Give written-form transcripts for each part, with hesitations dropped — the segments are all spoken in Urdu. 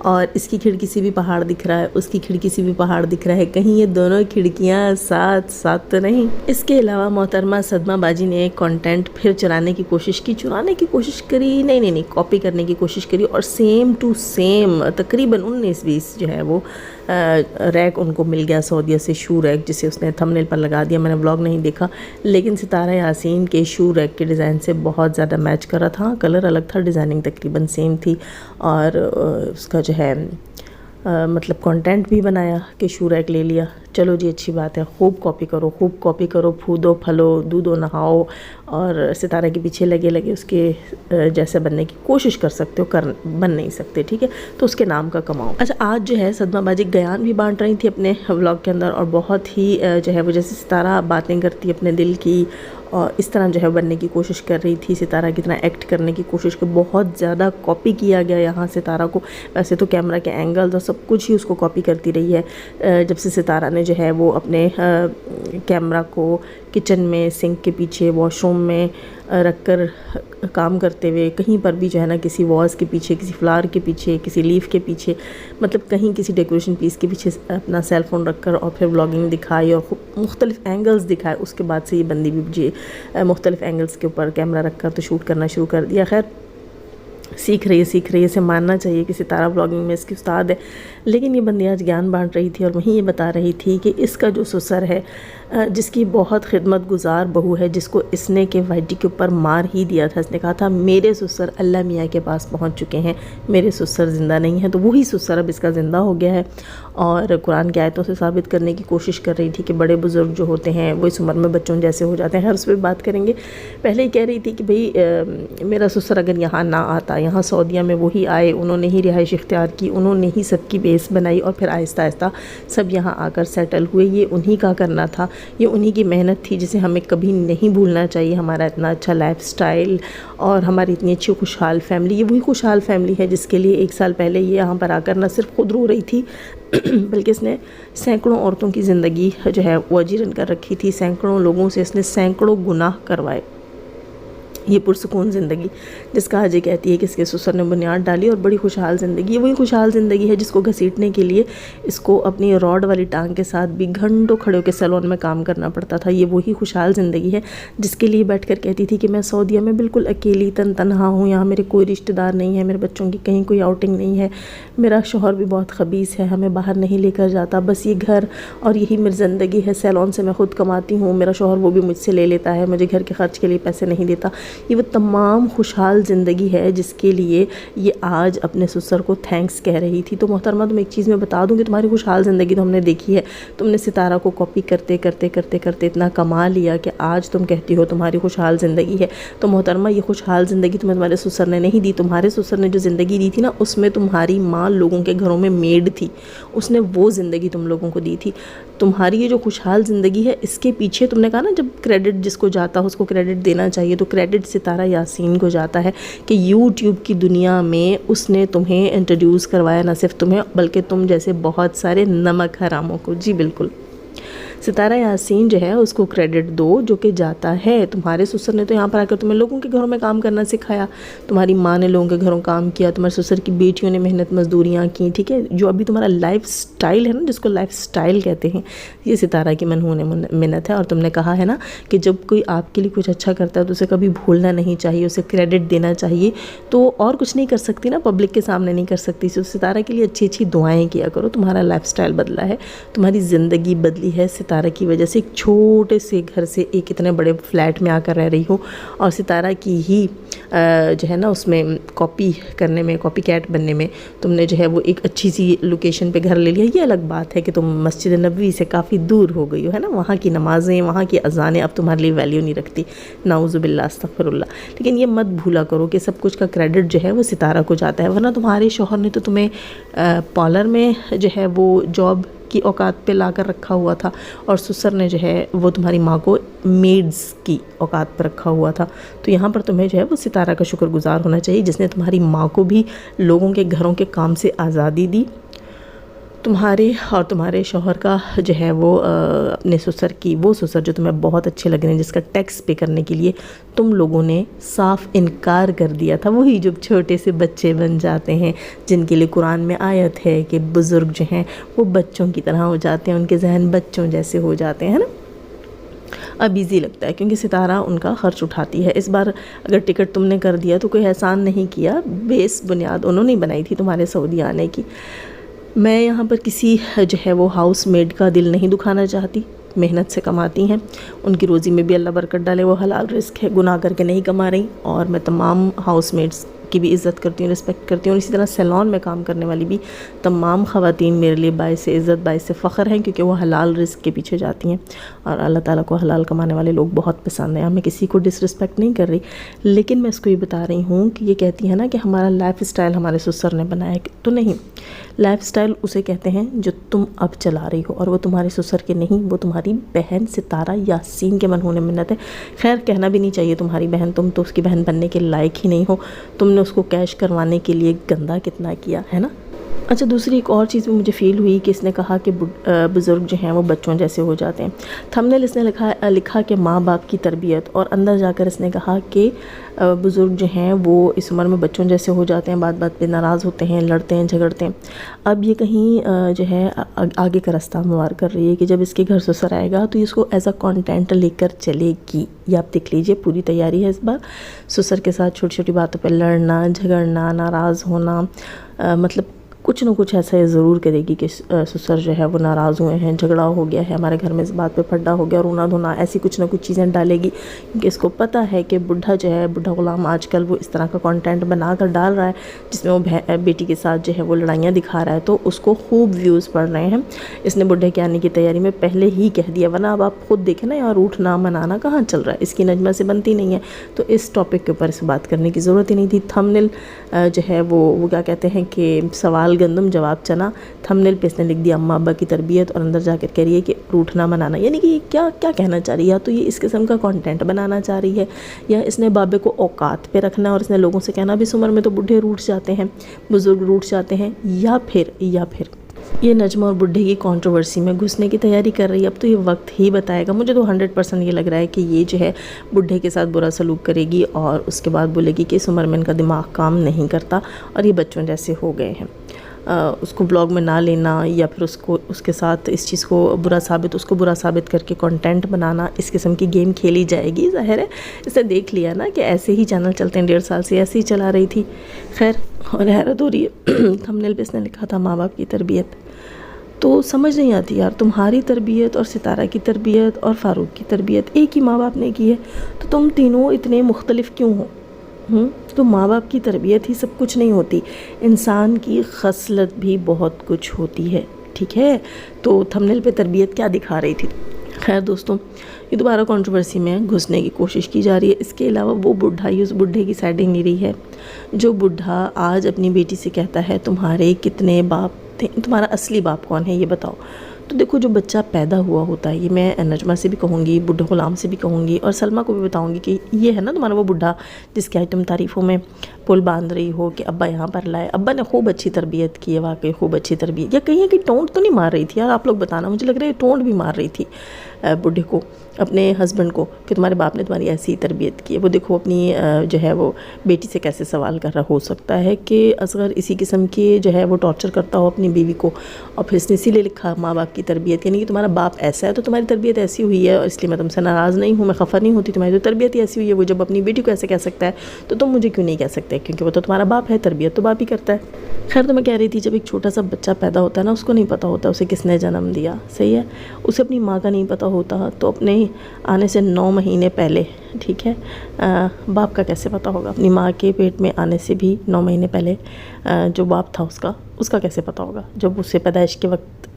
اور اس کی کھڑکی سے بھی پہاڑ دکھ رہا ہے، اس کی کھڑکی سے بھی پہاڑ دکھ رہا ہے، کہیں یہ دونوں کھڑکیاں ساتھ ساتھ تو نہیں۔ اس کے علاوہ محترمہ صدمہ باجی نے کنٹینٹ پھر چرانے کی کوشش کری، نہیں کاپی کرنے کی کوشش کری، اور سیم ٹو سیم تقریباً 19-20 جو ہے وہ ریک ان کو مل گیا سعودیہ سے، شو ریک، جسے اس نے تھمبنیل پر لگا دیا۔ میں نے بلاگ نہیں دیکھا، لیکن ستارہ یاسین کے شو ریک کے ڈیزائن سے بہت زیادہ میچ کر رہا تھا، کلر الگ تھا، ڈیزائننگ تقریباً سیم تھی، اور اس کا جو ہے مطلب کنٹینٹ بھی بنایا کہ شو ریک لے لیا۔ چلو جی اچھی بات ہے، خوب کاپی کرو، پھودو پھلو، دودھو نہاؤ، اور ستارہ کے پیچھے لگے اس کے جیسے بننے کی کوشش کر سکتے ہو، بن نہیں سکتے، ٹھیک ہے، تو اس کے نام کا کماؤ۔ اچھا، آج جو ہے صدمہ باجی گیان بھی بانٹ رہی تھی اپنے ولاگ کے اندر، اور بہت ہی جو ہے وہ جیسے ستارہ باتیں کرتی اپنے دل کی، اور اس طرح جو ہے بننے کی کوشش کر رہی تھی، ستارہ کی طرح ایکٹ کرنے کی کوشش کی۔ بہت زیادہ کاپی کیا گیا یہاں ستارہ کو، ویسے تو کیمرہ کے اینگلز اور سب کچھ ہی اس کو کاپی کرتی رہی ہے۔ جب سے ستارہ نے جو ہے وہ اپنے کیمرہ کو کچن میں سنک کے پیچھے، واش روم میں رکھ کر کام کرتے ہوئے، کہیں پر بھی جو ہے نا کسی واز کے پیچھے، کسی فلاور کے پیچھے، کسی لیف کے پیچھے، مطلب کہیں کسی ڈیکوریشن پیس کے پیچھے اپنا سیل فون رکھ کر اور پھر ولاگنگ دکھائی اور مختلف اینگلز دکھائے، اس کے بعد سے یہ بندی بھی مختلف اینگلز کے اوپر کیمرہ رکھ کر تو شوٹ کرنا شروع کر دیا۔ خیر، سیکھ رہی ہے، اسے ماننا چاہیے کہ ستارہ ولاگنگ میں اس کی استاد ہے، لیکن یہ بندی آج گیان بانٹ رہی تھی، اور وہیں یہ بتا رہی تھی کہ اس کا جو سسر ہے، جس کی بہت خدمت گزار بہو ہے، جس کو اس نے کہ وائی ٹی کے اوپر مار ہی دیا تھا، اس نے کہا تھا میرے سسر اللہ میاں کے پاس پہنچ چکے ہیں، میرے سسر زندہ نہیں ہیں، تو وہی سسر اب اس کا زندہ ہو گیا ہے، اور قرآن کی آیتوں سے ثابت کرنے کی کوشش کر رہی تھی کہ بڑے بزرگ جو ہوتے ہیں وہ اس عمر میں بچوں جیسے ہو جاتے ہیں۔ ہر اس پہ بات کریں گے، پہلے ہی کہہ رہی تھی کہ بھئی میرا سسر اگر یہاں نہ آتا، یہاں سعودیہ میں وہی آئے، انہوں نے ہی رہائش اختیار کی، انہوں نے ہی سب کی بیس بنائی، اور پھر آہستہ آہستہ سب یہاں آ کر سیٹل ہوئے، یہ انہی کا کرنا تھا، یہ انہی کی محنت تھی، جسے ہمیں کبھی نہیں بھولنا چاہیے۔ ہمارا اتنا اچھا لائف سٹائل اور ہماری اتنی اچھی خوشحال فیملی، یہ وہی خوشحال فیملی ہے جس کے لیے 1 سال پہلے یہ یہاں پر آ کر نہ صرف خود رو رہی تھی بلکہ اس نے سینکڑوں عورتوں کی زندگی جو ہے وہ اجیرن کر رکھی تھی، سینکڑوں لوگوں سے اس نے سینکڑوں گناہ کروائے۔ یہ پرسکون زندگی جس کا حج کہتی ہے کہ اس کے سسر نے بنیاد ڈالی، اور بڑی خوشحال زندگی، یہ وہی خوشحال زندگی ہے جس کو گھسیٹنے کے لیے اس کو اپنی راڈ والی ٹانگ کے ساتھ بھی گھنٹوں کھڑے ہو کے سیلون میں کام کرنا پڑتا تھا۔ یہ وہی خوشحال زندگی ہے جس کے لیے بیٹھ کر کہتی تھی کہ میں سعودیہ میں بالکل اکیلی تنہا ہوں، یہاں میرے کوئی رشتہ دار نہیں ہے، میرے بچوں کی کہیں کوئی آؤٹنگ نہیں ہے، میرا شوہر بھی بہت خبیث ہے، ہمیں باہر نہیں لے کر جاتا، بس یہ گھر اور یہی میری زندگی ہے، سیلون سے میں خود کماتی ہوں، میرا شوہر وہ بھی مجھ سے لے لیتا ہے، مجھے گھر کے خرچ کے لیے پیسے نہیں دیتا۔ یہ وہ تمام خوشحال زندگی ہے جس کے لیے یہ آج اپنے سسر کو تھینکس کہہ رہی تھی۔ تو محترمہ تم ایک چیز میں بتا دوں کہ تمہاری خوشحال زندگی تو ہم نے دیکھی ہے، تم نے ستارہ کو کاپی کرتے اتنا کما لیا کہ آج تم کہتی ہو تمہاری خوشحال زندگی ہے۔ تو محترمہ یہ خوشحال زندگی تمہیں تمہارے سسر نے نہیں دی، تمہارے سسر نے جو زندگی دی تھی نا، اس میں تمہاری ماں لوگوں کے گھروں میں میڈ تھی، اس نے وہ زندگی تم لوگوں کو دی تھی۔ تمہاری یہ جو خوشحال زندگی ہے، اس کے پیچھے تم نے کہا نا جب کریڈٹ جس کو جاتا ہو اس کو کریڈٹ دینا چاہیے، تو کریڈٹ ستارہ یاسین کو جاتا ہے کہ یوٹیوب کی دنیا میں اس نے تمہیں انٹروڈیوس کروایا، نہ صرف تمہیں بلکہ تم جیسے بہت سارے نمک حراموں کو۔ جی بالکل، ستارہ یاسین جو ہے اس کو کریڈٹ دو جو کہ جاتا ہے۔ تمہارے سسر نے تو یہاں پر آ کر تمہیں لوگوں کے گھروں میں کام کرنا سکھایا، تمہاری ماں نے لوگوں کے گھروں کام کیا، تمہارے سسر کی بیٹیوں نے محنت مزدوریاں کی، ٹھیک ہے، جو ابھی تمہارا لائف سٹائل ہے نا، جس کو لائف سٹائل کہتے ہیں، یہ ستارہ کی منحوس منت ہے۔ اور تم نے کہا ہے نا کہ جب کوئی آپ کے لیے کچھ اچھا کرتا ہے تو اسے کبھی بھولنا نہیں چاہیے، اسے کریڈٹ دینا چاہیے، تو اور کچھ نہیں کر سکتی نا، پبلک کے سامنے نہیں کر سکتی، تو ستارہ کے لیے اچھی اچھی دعائیں کیا کرو۔ تمہارا لائف سٹائل بدلا ہے، تمہاری زندگی بدلی ہے ستارہ کی وجہ سے، ایک چھوٹے سے گھر سے ایک اتنے بڑے فلیٹ میں آ کر رہ رہی ہو، اور ستارہ کی ہی جو ہے نا اس میں کاپی کرنے میں، کاپی کیٹ بننے میں تم نے جو ہے وہ ایک اچھی سی لوکیشن پہ گھر لے لیا۔ یہ الگ بات ہے کہ تم مسجد نبوی سے کافی دور ہو گئی ہو، ہے نا، وہاں کی نمازیں، وہاں کی اذانیں اب تمہارے لیے ویلیو نہیں رکھتی، نعوذ باللہ استغفر اللہ۔ لیکن یہ مت بھولا کرو کہ سب کچھ کا کریڈٹ جو ہے وہ ستارہ کو جاتا ہے، ورنہ تمہارے شوہر نے تو تمہیں پارلر میں جو ہے وہ جاب کی اوقات پہ لا کر رکھا ہوا تھا، اور سسر نے جو ہے وہ تمہاری ماں کو میڈز کی اوقات پہ رکھا ہوا تھا۔ تو یہاں پر تمہیں جو ہے وہ ستارہ کا شکر گزار ہونا چاہیے جس نے تمہاری ماں کو بھی لوگوں کے گھروں کے کام سے آزادی دی، تمہارے اور تمہارے شوہر کا جو ہے وہ اپنے سسر کی، وہ سسر جو تمہیں بہت اچھے لگ رہے ہیں، جس کا ٹیکس پے کرنے کے لیے تم لوگوں نے صاف انکار کر دیا تھا، وہی جو چھوٹے سے بچے بن جاتے ہیں جن کے لیے قرآن میں آیت ہے کہ بزرگ جو ہیں وہ بچوں کی طرح ہو جاتے ہیں، ان کے ذہن بچوں جیسے ہو جاتے ہیں نا۔ اب ایزی لگتا ہے کیونکہ ستارہ ان کا خرچ اٹھاتی ہے۔ اس بار اگر ٹکٹ تم نے کر دیا تو کوئی احسان نہیں کیا، بیس بنیاد انہوں نے بنائی تھی تمہارے سعودی آنے کی۔ میں یہاں پر کسی جو ہے وہ ہاؤس میڈ کا دل نہیں دکھانا چاہتی، محنت سے کماتی ہیں، ان کی روزی میں بھی اللہ برکت ڈالے، وہ حلال رزق ہے، گناہ کر کے نہیں کما رہی۔ اور میں تمام ہاؤس میڈس کی بھی عزت کرتی ہوں، رسپیکٹ کرتی ہوں، اور اسی طرح سیلون میں کام کرنے والی بھی تمام خواتین میرے لیے باعث عزت، باعث فخر ہیں، کیونکہ وہ حلال رزق کے پیچھے جاتی ہیں، اور اللہ تعالیٰ کو حلال کمانے والے لوگ بہت پسند ہیں۔ میں کسی کو ڈس رسپیکٹ نہیں کر رہی، لیکن میں اس کو یہ بتا رہی ہوں کہ یہ کہتی ہے نا کہ ہمارا لائف اسٹائل ہمارے سسر نے بنایا ہے، تو نہیں، لائف اسٹائل اسے کہتے ہیں جو تم اب چلا رہی ہو، اور وہ تمہارے سسر کے نہیں، وہ تمہاری بہن ستارہ یاسین کے منہون منت ہے۔ خیر کہنا بھی نہیں چاہیے تمہاری بہن، تم تو اس کی بہن بننے کے لائق ہی نہیں ہو، تم نے اس کو کیش کروانے کے لیے گندا کتنا کیا ہے نا۔ اچھا، دوسری ایک اور چیز بھی مجھے فیل ہوئی کہ اس نے کہا کہ بزرگ جو ہیں وہ بچوں جیسے ہو جاتے ہیں۔ تھمبنیل اس نے لکھا کہ ماں باپ کی تربیت، اور اندر جا کر اس نے کہا کہ بزرگ جو ہیں وہ اس عمر میں بچوں جیسے ہو جاتے ہیں، بات بات پہ ناراض ہوتے ہیں، لڑتے ہیں، جھگڑتے ہیں۔ اب یہ کہیں جو ہے آگے کا راستہ ہموار کر رہی ہے کہ جب اس کے گھر سسر آئے گا تو اس کو ایز اے کانٹینٹ لے کر چلے گی۔ یہ آپ دیکھ لیجئے، پوری تیاری ہے اس بار، سسر کے ساتھ چھوٹی چھوٹی باتوں پہ لڑنا، جھگڑنا، ناراض ہونا، مطلب کچھ نہ کچھ ایسا ضرور کرے گی کہ سسر جو ہے وہ ناراض ہوئے ہیں، جھگڑا ہو گیا ہے ہمارے گھر میں، اس بات پہ پھڈا ہو گیا، رونا دھونا، ایسی کچھ نہ کچھ چیزیں ڈالے گی، کیونکہ اس کو پتہ ہے کہ بڈھا جو ہے، بڈھا غلام آج کل وہ اس طرح کا کانٹینٹ بنا کر ڈال رہا ہے جس میں وہ بیٹی کے ساتھ جو ہے وہ لڑائیاں دکھا رہا ہے، تو اس کو خوب ویوز پڑ رہے ہیں۔ اس نے بڈھے کے آنے کی تیاری میں پہلے ہی کہہ دیا، ورنہ اب آپ خود دیکھیں نا یار، روٹنا منانا کہاں چل رہا ہے، اس کی نجمہ سے بنتی نہیں ہے، تو اس ٹاپک کے اوپر اس بات کرنے کی ضرورت ہی نہیں تھی۔ تھمبنیل جو ہے وہ کیا کہتے ہیں کہ سوال گندم جواب چنا، تھمبنیل پہ اس نے لکھ دیا اماں ابا کی تربیت، اور اندر جا کر کہہ رہی ہے کہ روٹنا منانا، یعنی کہ یہ کیا کہنا چاہ رہی ہے، یا تو یہ اس قسم کا کانٹینٹ بنانا چاہ رہی ہے، یا اس نے بابے کو اوقات پہ رکھنا ہے اور اس نے لوگوں سے کہنا بھی اس عمر میں تو بڈھے روٹ جاتے ہیں، بزرگ روٹ جاتے ہیں، یا پھر یہ نجمہ اور بڈھے کی کنٹروورسی میں گھسنے کی تیاری کر رہی ہے۔ اب تو یہ وقت ہی بتائے گا، مجھے تو 100% یہ لگ رہا ہے کہ یہ جو ہے بڈھے کے ساتھ برا سلوک کرے گی، اور اس کے بعد بولے گی کہ اس عمر میں ان کا دماغ کام نہیں کرتا اور یہ بچوں جیسے ہو گئے ہیں۔ اس کو بلاگ میں نہ لینا، یا پھر اس کے ساتھ اس چیز کو اس کو برا ثابت کر کے کنٹینٹ بنانا، اس قسم کی گیم کھیلی جائے گی۔ ظاہر ہے اس نے دیکھ لیا نا کہ ایسے ہی چینل چلتے ہیں، 1.5 سال سے ایسے ہی چلا رہی تھی۔ خیر، اور حیرت ہو رہی ہے، تھمبنیل پہ اس نے لکھا تھا ماں باپ کی تربیت، تو سمجھ نہیں آتی یار، تمہاری تربیت اور ستارہ کی تربیت اور فاروق کی تربیت ایک ہی ماں باپ نے کی ہے، تو تم تینوں اتنے مختلف کیوں ہو؟ تو ماں باپ کی تربیت ہی سب کچھ نہیں ہوتی، انسان کی خصلت بھی بہت کچھ ہوتی ہے، ٹھیک ہے؟ تو تھمبنیل پہ تربیت کیا دکھا رہی تھی؟ خیر دوستوں، یہ دوبارہ کنٹروورسی میں گھسنے کی کوشش کی جا رہی ہے۔ اس کے علاوہ وہ بڈھا ہی اس بڈھے کی سائڈ نہیں رہی ہے، جو بڈھا آج اپنی بیٹی سے کہتا ہے تمہارے کتنے باپ تھے، تمہارا اصلی باپ کون ہے یہ بتاؤ۔ تو دیکھو، جو بچہ پیدا ہوا ہوتا ہے، یہ میں نجمہ سے بھی کہوں گی، بڈھے غلام سے بھی کہوں گی، اور سلمہ کو بھی بتاؤں گی کہ یہ ہے نا تمہارا وہ بڈھا جس کی آج تم تعریفوں میں پل باندھ رہی ہو کہ ابا یہاں پر لائے، ابا نے خوب اچھی تربیت کی ہے، واقعی خوب اچھی تربیت، یا کہیں کہ ٹونٹ تو نہیں مار رہی تھی یار، آپ لوگ بتانا، مجھے لگ رہا ہے ٹونٹ بھی مار رہی تھی بڈھے کو، اپنے ہسبینڈ کو، کہ تمہارے باپ نے تمہاری ایسی تربیت کی ہے۔ وہ دیکھو اپنی جو ہے وہ بیٹی سے کیسے سوال کر رہا، ہو سکتا ہے کہ اصغر اسی قسم کی جو ہے وہ ٹارچر کرتا ہو اپنی بیوی کو، اور پھر اس نے اسی لیے لکھا ماں باپ کی تربیت، یعنی کہ تمہارا باپ ایسا ہے تو تمہاری تربیت ایسی ہوئی ہے، اور اس لیے میں تم سے ناراض نہیں ہوں، میں خفا نہیں ہوتی، تمہاری تو تربیت ہی ایسی ہوئی ہے۔ وہ جب اپنی بیٹی کو ایسے کہہ سکتا ہے تو تم مجھے کیوں نہیں کہہ سکتے، کیونکہ وہ تو تمہارا باپ ہے، تربیت تو باپ ہی کرتا ہے۔ خیر، تو میں کہہ رہی تھی جب ایک چھوٹا سا بچہ پیدا ہوتا ہے نا، اس کو نہیں پتہ ہوتا اسے کس نے جنم دیا، صحیح ہے، اسے اپنی ماں کا نہیں پتہ ہوتا، تو اپنے آنے سے 9 مہینے پہلے، ٹھیک ہے، باپ کا کیسے پتہ ہوگا؟ اپنی ماں کے پیٹ میں آنے سے بھی 9 مہینے پہلے جو باپ تھا اس کا کیسے پتہ ہوگا، جب اسے پیدائش کے وقت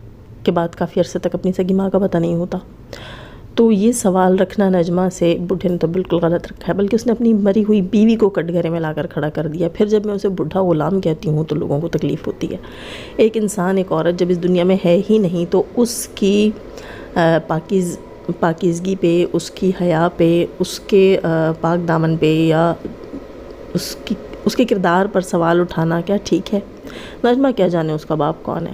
کے بعد کافی عرصے تک اپنی سگی ماں کا پتہ نہیں ہوتا۔ تو یہ سوال رکھنا نجمہ سے بڈھے نے تو بالکل غلط رکھا ہے، بلکہ اس نے اپنی مری ہوئی بیوی کو کٹ گھرے میں لا کر کھڑا کر دیا۔ پھر جب میں اسے بڈھا غلام کہتی ہوں تو لوگوں کو تکلیف ہوتی ہے۔ ایک انسان، ایک عورت جب اس دنیا میں ہے ہی نہیں تو اس کی پاکیزگی پہ، اس کی حیا پہ، اس کے پاک دامن پہ، یا اس کے کردار پر سوال اٹھانا کیا ٹھیک ہے؟ نجمہ کیا جانے اس کا باپ کون ہے؟